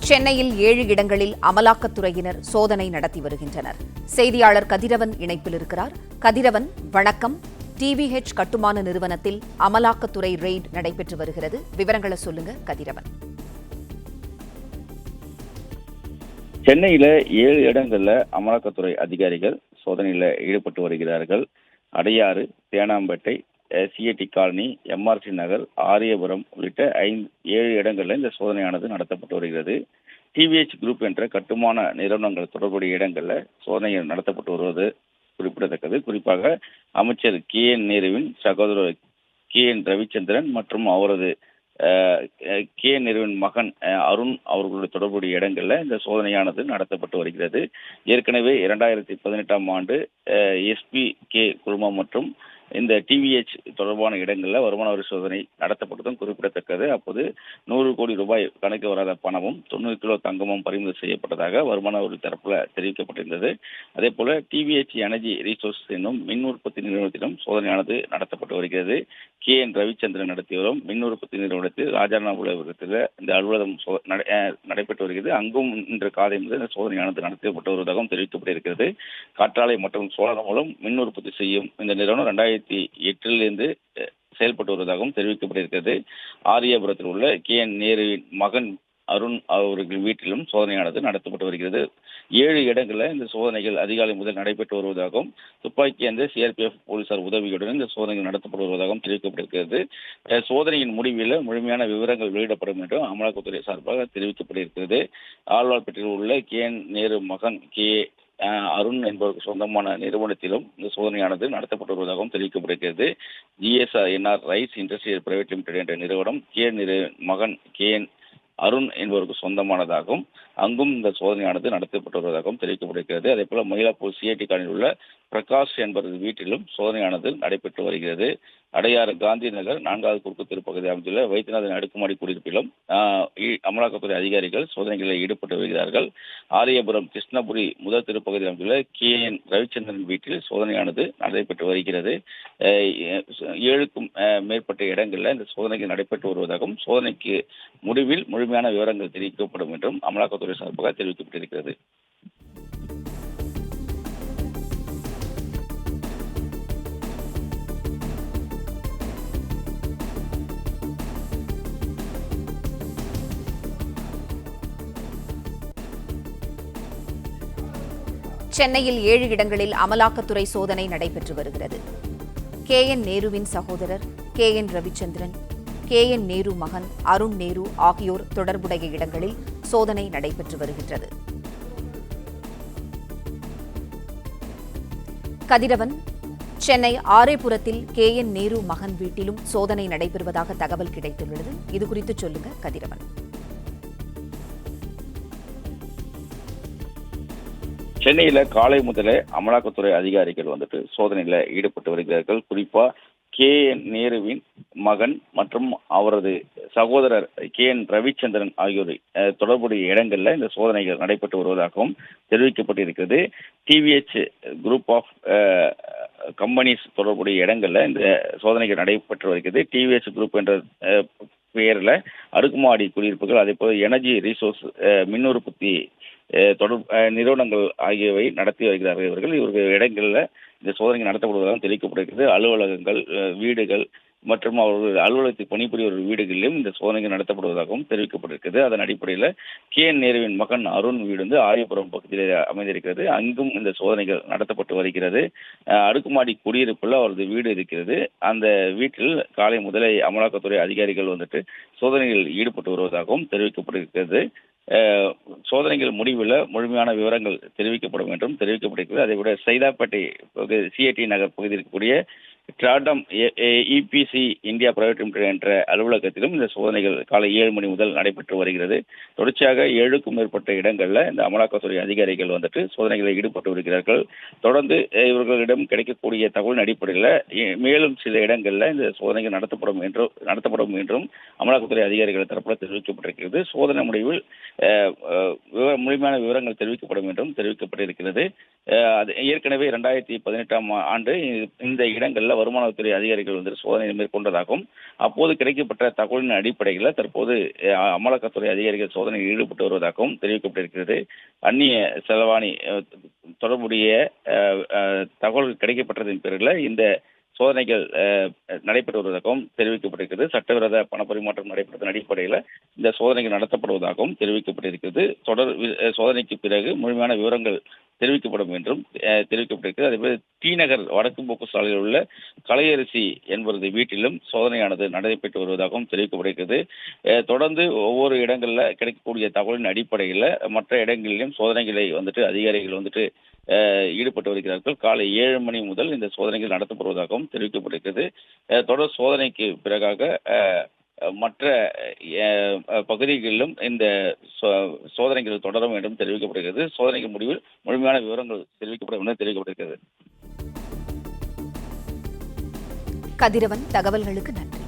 சென்னையில் 7 இடங்களில் அமலாக்கத்துறையினர் சோதனை நடத்தி வருகின்றனர். செய்தியாளர் கதிரவன் இணைப்பில் இருக்கிறார். கதிரவன், வணக்கம். டிவிஹெச் கட்டுமான நிறுவனத்தில் அமலாக்கத்துறை ரெய்டு நடைபெற்று வருகிறது. விவரங்களை சொல்லுங்க கதிரவன். சென்னையில 7 இடங்கள்ல அமலாக்கத்துறை அதிகாரிகள் சோதனையில ஈடுபட்டு வருகிறார்கள். Adyar, Teynampet, CIT colony, MRC Nagar, Ariyapuram உள்ளிட்ட 7 இடங்கள்ல இந்த சோதனையானது நடத்தப்பட்டு வருகிறது. டிவிஹெச் குரூப் என்ற கட்டுமான நிறுவனங்கள் தொடர்புடைய இடங்கள்ல சோதனை நடத்தப்பட்டு வருவது குறிப்பிடத்தக்கது. குறிப்பாக அமைச்சர் KN நேருவின் சகோதரர் KN ரவிச்சந்திரன் மற்றும் அவரது KN நேருவின் மகன் அருண் அவர்களுடைய தொடர்புடைய இடங்கள்ல இந்த சோதனையானது நடத்தப்பட்டு வருகிறது. ஏற்கனவே 2018ஆம் ஆண்டு SP-K குழுமம் மற்றும் இந்த டிவிஹெச் தொடர்பான இடங்கள்ல வருமான வரி சோதனை நடத்தப்பட்டதும் குறிப்பிடத்தக்கது. அப்போது 100 கோடி ரூபாய் கணக்கு வராத பணமும் 90 கிலோ தங்கமும் பறிமுதல் செய்யப்பட்டதாக வருமான வரி தரப்புல தெரிவிக்கப்பட்டிருந்தது. அதே போல டிவிஹெச் எனர்ஜி ரிசோர்ஸ் என்னும் மின் உற்பத்தி நிறுவனத்திலும் சோதனையானது நடத்தப்பட்டு வருகிறது. KN ரவிச்சந்திரன் நடத்தி வரும் மின் உற்பத்தி நிறுவனத்தில் ராஜாநாபுரத்தில் இந்த அலுவலகம் நடைபெற்று வருகிறது. அங்கும் இன்று காலை முதல் இந்த சோதனையானது நடத்தப்பட்டு வருவதாகவும் தெரிவிக்கப்பட்டிருக்கிறது. காற்றாலை மற்றும் சோலார் மூலம் மின் உற்பத்தி செய்யும் இந்த நிறுவனம் 2008 செயல்பட்டு வருவதாகவும் தெரிவிக்கப்பட்டிருக்கிறது. ஆரியபுரத்தில் உள்ள KN நேருவின் மகன் அருண் அவர்கள் வீட்டிலும் சோதனையானது நடத்தப்பட்டு வருகிறது. 7 இடங்களில் இந்த சோதனைகள் அதிகாலை முதல் நடைபெற்று வருவதாகவும் துப்பாக்கி அந்த CRPF போலீசார் உதவியுடன் இந்த சோதனைகள் நடத்தப்பட்டு வருவதாகவும் தெரிவிக்கப்பட்டிருக்கிறது. சோதனையின் முடிவில் முழுமையான விவரங்கள் வெளியிடப்படும் என்றும் அமலாக்கத்துறை சார்பாக தெரிவிக்கப்பட்டிருக்கிறது. ஆழ்வார்பேட்டையில் உள்ள KN நேரு மகன் அருண் என்பவருக்கு சொந்தமான நிறுவனத்திலும் இந்த சோதனையானது நடத்தப்பட்டு வருவதாகவும் தெரிவிக்கப்பட்டிருக்கிறது. GSNR rice industrial private limited என்ற நிறுவனம் KN மகன் KN அருண் என்பவருக்கு சொந்தமானதாகவும் அங்கும் இந்த சோதனையானது நடத்தப்பட்டு வருவதாகவும் தெரிவிக்கப்பட்டிருக்கிறது. அதே போல மயிலாப்பூர் CIT காலனியில் உள்ள பிரகாஷ் என்பவரது வீட்டிலும் சோதனையானது நடைபெற்று வருகிறது. அடையாறு காந்தி நகர் 4வது குறுக்கு தெருப்பகுதி அமைந்துள்ள வைத்தியநாதன் அடுக்குமாடி குடியிருப்பிலும் அமலாக்கத்துறை அதிகாரிகள் சோதனைகளில் ஈடுபட்டு வருகிறார்கள். ஆரியபுரம் கிருஷ்ணபுரி முதல் தெருப்பகுதி அமைந்துள்ள KN ரவிச்சந்திரன் வீட்டில் சோதனையானது நடைபெற்று வருகிறது. 7க்கும் மேற்பட்ட இடங்களில் இந்த சோதனைகள் நடைபெற்று வருவதாகவும் சோதனைக்கு முடிவில் முழுமையான விவரங்கள் தெரிவிக்கப்படும் என்றும் அமலாக்கத்துறை சார்பாக தெரிவிக்கப்பட்டிருக்கிறது. சென்னையில் 7 இடங்களில் அமலாக்கத்துறை சோதனை நடைபெற்று வருகிறது. KN நேருவின் சகோதரர் KN ரவிச்சந்திரன், KN நேரு மகன் அருண் நேரு ஆகியோர் தொடர்புடைய இடங்களில் சோதனை நடைபெற்று வருகின்றது. கதிரவன், சென்னை ஆரேபுரத்தில் KN நேரு மகன் வீட்டிலும் சோதனை நடைபெறுவதாக தகவல் கிடைத்துள்ளது. இதுகுறித்து சொல்லுங்க கதிரவன். சென்னையில காலை முதலே அமலாக்கத்துறை அதிகாரிகள் சோதனையில ஈடுபட்டு வருகிறார்கள். குறிப்பா KN நேருவின் மகன் மற்றும் அவரது சகோதரர் KN ரவிச்சந்திரன் ஆகியோர் தொடர்புடைய இடங்கள்ல இந்த சோதனைகள் நடைபெற்று வருவதாகவும் தெரிவிக்கப்பட்டிருக்கிறது. டிவிஹெச் குரூப் ஆஃப் கம்பெனிஸ் தொடர்புடைய இடங்கள்ல இந்த சோதனைகள் நடைபெற்று வருகிறது. டிவிஹெச் குரூப் என்ற பெயர்ல அடுக்குமாடி குடியிருப்புகள், அதே போல எனர்ஜி ரிசோர்ஸ் மின் உற்பத்தி நிறுவனங்கள் ஆகியவை நடத்தி வருகிறார்கள். இவர்கள் இடங்களில் இந்த சோதனை நடத்தப்படுவதாக தெரிவிக்கப்பட்டிருக்கிறது. அலுவலகங்கள், வீடுகள் மற்றும் அவர்கள் அலுவலகத்தில் பணிபுரியும் வீடுகளிலும் இந்த சோதனைகள் நடத்தப்படுவதாகவும் தெரிவிக்கப்பட்டிருக்கிறது. அதன் அடிப்படையில் KN நேருவின் மகன் அருண் வீடு ஆரியபுரம் பகுதியில் அமைந்திருக்கிறது. அங்கும் இந்த சோதனைகள் நடத்தப்பட்டு வருகிறது. அடுக்குமாடி குடியிருப்பில் அவரது வீடு இருக்கிறது. அந்த வீட்டில் காலை முதலே அமலாக்கத்துறை அதிகாரிகள் சோதனைகளில் ஈடுபட்டு வருவதாகவும் தெரிவிக்கப்பட்டிருக்கிறது. சோதனைகள் முடிவில் முழுமையான விவரங்கள் தெரிவிக்கப்படும் என்றும் தெரிவிக்கப்பட்டிருக்கிறது. அதை விட சைதாப்பேட்டை CIT நகர் பகுதியில் இருக்கக்கூடிய ட்ராடம் EPC இந்தியா பிரைவேட் லிமிடெட் என்ற அலுவலகத்திலும் இந்த சோதனைகள் காலை 7 மணி முதல் நடைபெற்று வருகிறது. தொடர்ச்சியாக 7க்கும் மேற்பட்ட இடங்களில் இந்த அமலாக்கத்துறை அதிகாரிகள் சோதனைகளில் ஈடுபட்டு வருகிறார்கள். தொடர்ந்து இவர்களிடம் கிடைக்கக்கூடிய தகவலின் அடிப்படையில் மேலும் சில இடங்களில் இந்த சோதனைகள் நடத்தப்படும் என்றும் அமலாக்கத்துறை அதிகாரிகள் தரப்பில் தெரிவிக்கப்பட்டிருக்கிறது. சோதனை முடிவில் முழுமையான விவரங்கள் தெரிவிக்கப்படும் என்றும் தெரிவிக்கப்பட்டிருக்கிறது. ஏற்கனவே 2018ஆம் ஆண்டு இந்த இடங்களில் வருமானத்துறை அதிகாரிகள் வந்து சோதனை மேற்கொண்டதாகவும், அப்போது கிடைக்கப்பட்ட தகவலின் அடிப்படையில் தற்போது அமலாக்கத்துறை அதிகாரிகள் சோதனையில் ஈடுபட்டு வருவதாகவும் தெரிவிக்கப்பட்டிருக்கிறது. அந்நிய செலவாணி தொடர்புடைய தகவல்கள் கிடைக்கப்பட்டதன் பேரில் இந்த சோதனைகள் நடைபெற்று வருவதாகவும் தெரிவிக்கப்பட்டிருக்கிறது. சட்டவிரோத பணப்பரிமாற்றம் நடைபெற்றதன் அடிப்படையில் இந்த சோதனைகள் நடத்தப்படுவதாகவும் தெரிவிக்கப்பட்டிருக்கிறது. தொடர் சோதனைக்கு பிறகு முழுமையான விவரங்கள் தெரிவிக்கப்படும் என்றும் தெரிவிக்கப்பட்டிருக்கிறது. அதேபோல் டி நகர் வடக்கு போக்கு சாலையில் உள்ள கலையரசி என்பவரது வீட்டிலும் சோதனையானது நடைபெற்று வருவதாகவும் தெரிவிக்கப்பட்டிருக்கிறது. தொடர்ந்து ஒவ்வொரு இடங்களில் கிடைக்கக்கூடிய தகவலின் அடிப்படையில் மற்ற இடங்களிலும் சோதனைகளை வந்துட்டு அதிகாரிகள் வந்துட்டு ஈடுபட்டு வருகிறார்கள். காலை 7 மணி முதல் இந்த சோதனைகள் நடத்தப்படுவதாகவும் தெரிவிக்கப்பட்டிருக்கிறது. தொடர் சோதனைக்கு பிறகாக மற்ற பகுதிகளிலும் இந்த சோதனைகள் தொடரும் என்றும் தெரிவிக்கப்படுகிறது. சோதனைக்கு முடிவில் முழுமையான விவரங்கள் தெரிவிக்கப்படும் என்று தெரிவிக்கப்பட்டிருக்கிறது. கதிரவன், தகவல்களுக்கு நன்றி.